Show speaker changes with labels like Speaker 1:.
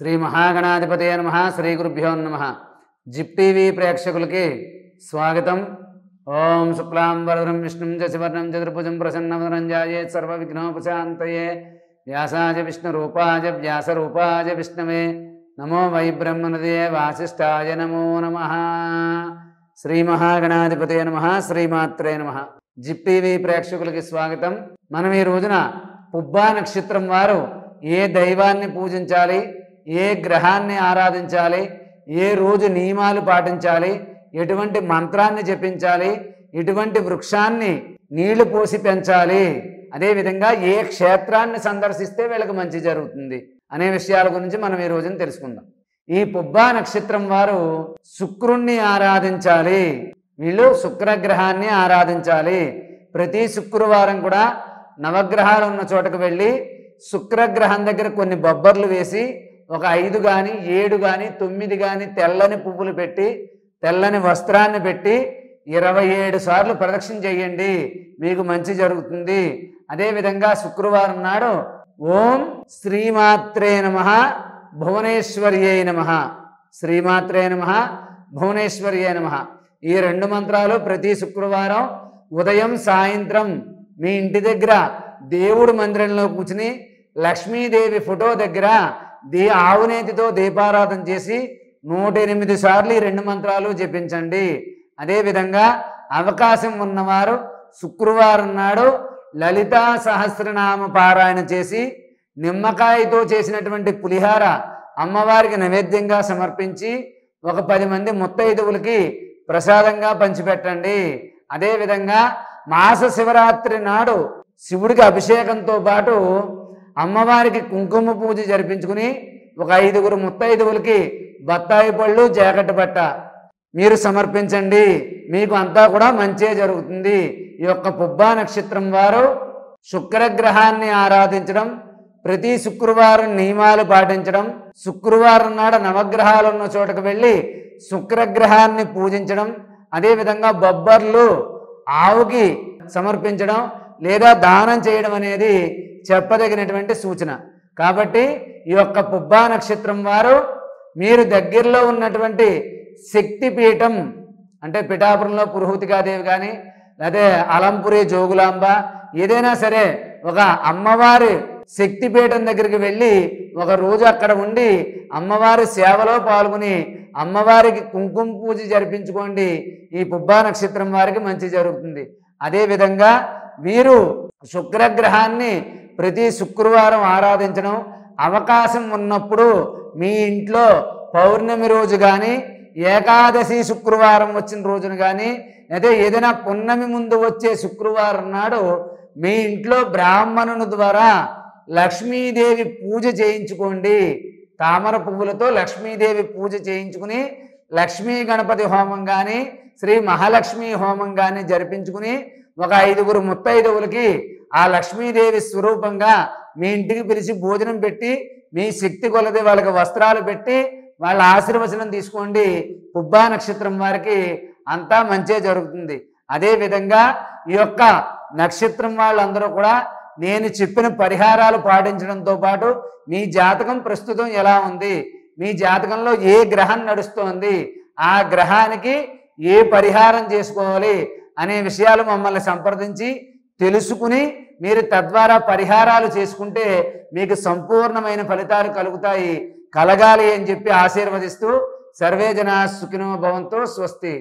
Speaker 1: శ్రీ మహాగణాధిపతయ నమః. శ్రీ గురుభ్యో నమః. జిప్ టీవీ ప్రేక్షకులకి స్వాగతం. ఓం శుక్లాంబరధరం విష్ణుం శశివర్ణం చతుర్భుజం ప్రసన్నవదనం ధ్యాయేత్ సర్వవిఘ్నోపశాంతయే. వ్యాసాయ విష్ణురూపాయ వ్యాసరూపాయ విష్ణవే నమో వై బ్రహ్మణదే వాసిష్ఠాయ నమో నమః. శ్రీ మహాగణాధిపతయ నమః. శ్రీమాత్రే నమః. జిప్ టీవీ ప్రేక్షకులకి స్వాగతం. మనం ఈ రోజున పుబ్బా నక్షత్రం వారు ఏ దైవాన్ని పూజించాలి, ఏ గ్రహాన్ని ఆరాధించాలి, ఏ రోజు నియమాలు పాటించాలి, ఎటువంటి మంత్రాన్ని జపించాలి, ఎటువంటి వృక్షాన్ని నీళ్లు పోసి పెంచాలి, అదేవిధంగా ఏ క్షేత్రాన్ని సందర్శిస్తే వీళ్ళకి మంచి జరుగుతుంది అనే విషయాల గురించి మనం ఈ రోజున తెలుసుకుందాం. ఈ పుబ్బా నక్షత్రం వారు శుక్రుణ్ణి ఆరాధించాలి. వీళ్ళు శుక్రగ్రహాన్ని ఆరాధించాలి. ప్రతి శుక్రవారం కూడా నవగ్రహాలు ఉన్న చోటకు వెళ్ళి శుక్రగ్రహం దగ్గర కొన్ని బొబ్బర్లు వేసి ఒక 5 కానీ 7 కానీ 9 కానీ తెల్లని పువ్వులు పెట్టి తెల్లని వస్త్రాన్ని పెట్టి 27 సార్లు ప్రదక్షిణ చేయండి, మీకు మంచి జరుగుతుంది. అదేవిధంగా శుక్రవారం నాడు ఓం శ్రీమాత్రే నమః భువనేశ్వర్యై నమః, శ్రీమాత్రే నమః భువనేశ్వర్యై నమః, ఈ 2 మంత్రాలు ప్రతి శుక్రవారం ఉదయం సాయంత్రం మీ ఇంటి దగ్గర దేవుడి మందిరంలో కూర్చుని లక్ష్మీదేవి ఫోటో దగ్గర ఆవునేతితో దీపారాధన చేసి 108 సార్లు ఈ 2 మంత్రాలు జపించండి. అదేవిధంగా అవకాశం ఉన్నవారు శుక్రవారం నాడు లలితా సహస్రనామ పారాయణ చేసి నిమ్మకాయతో చేసినటువంటి పులిహార అమ్మవారికి నైవేద్యంగా సమర్పించి ఒక 10 మంది ముత్తైదువులకి ప్రసాదంగా పంచిపెట్టండి. అదేవిధంగా మాస శివరాత్రి నాడు శివుడికి అభిషేకంతో పాటు అమ్మవారికి కుంకుమ పూజ జరిపించుకుని ఒక 5 ముత్తైదువులకి బత్తాయి పళ్ళు జాకెట్ బట్ట మీరు సమర్పించండి, మీకు అంతా కూడా మంచే జరుగుతుంది. ఈ యొక్క పుబ్బా నక్షత్రం వారు శుక్రగ్రహాన్ని ఆరాధించడం, ప్రతి శుక్రవారం నియమాలు పాటించడం, శుక్రవారం నాడు నవగ్రహాలు ఉన్న చోటకు వెళ్ళి శుక్రగ్రహాన్ని పూజించడం, అదేవిధంగా బొబ్బర్లు ఆవుకి సమర్పించడం లేదా దానం చేయడం అనేది చెప్పదగినటువంటి సూచన. కాబట్టి ఈ యొక్క పుబ్బా నక్షత్రం వారు మీరు దగ్గరలో ఉన్నటువంటి శక్తిపీఠం అంటే పిఠాపురంలో పురుహూతికాదేవి కానీ లేదా అలంపురి జోగులాంబ ఏదైనా సరే ఒక అమ్మవారి శక్తిపీఠం దగ్గరికి వెళ్ళి ఒక రోజు అక్కడ ఉండి అమ్మవారి సేవలో పాల్గొని అమ్మవారికి కుంకుమ పూజ జరిపించుకోండి. ఈ పుబ్బా నక్షత్రం వారికి మంచి జరుగుతుంది. అదేవిధంగా వీరు శుక్రగ్రహాన్ని ప్రతి శుక్రవారం ఆరాధించడం, అవకాశం ఉన్నప్పుడు మీ ఇంట్లో పౌర్ణమి రోజు కానీ ఏకాదశి శుక్రవారం వచ్చిన రోజున కానీ లేదా ఏదైనా పున్నమి ముందు వచ్చే శుక్రవారం నాడు మీ ఇంట్లో బ్రాహ్మణుని ద్వారా లక్ష్మీదేవి పూజ చేయించుకోండి. తామర పువ్వులతో లక్ష్మీదేవి పూజ చేయించుకుని లక్ష్మీ గణపతి హోమం కానీ శ్రీ మహాలక్ష్మి హోమం కానీ జరిపించుకుని ఒక 5 ముత్తైదువులకి ఆ లక్ష్మీదేవి స్వరూపంగా మీ ఇంటికి పిలిచి భోజనం పెట్టి మీ శక్తి కొలది వాళ్ళకి వస్త్రాలు పెట్టి వాళ్ళ ఆశీర్వచనం తీసుకోండి. పుబ్బా నక్షత్రం వారికి అంతా మంచే జరుగుతుంది. అదేవిధంగా ఈ యొక్క నక్షత్రం వాళ్ళందరూ కూడా నేను చెప్పిన పరిహారాలు పాటించడంతో పాటు మీ జాతకం ప్రస్తుతం ఎలా ఉంది, మీ జాతకంలో ఏ గ్రహం నడుస్తోంది, ఆ గ్రహానికి ఏ పరిహారం చేసుకోవాలి అనే విషయాలు మమ్మల్ని సంప్రదించి తెలుసుకుని మీరు తద్వారా పరిహారాలు చేసుకుంటే మీకు సంపూర్ణమైన ఫలితాలు కలుగుతాయి. కలగాలి అని చెప్పి ఆశీర్వదిస్తూ సర్వే జనా సుఖినో భవంతు. స్వస్తి.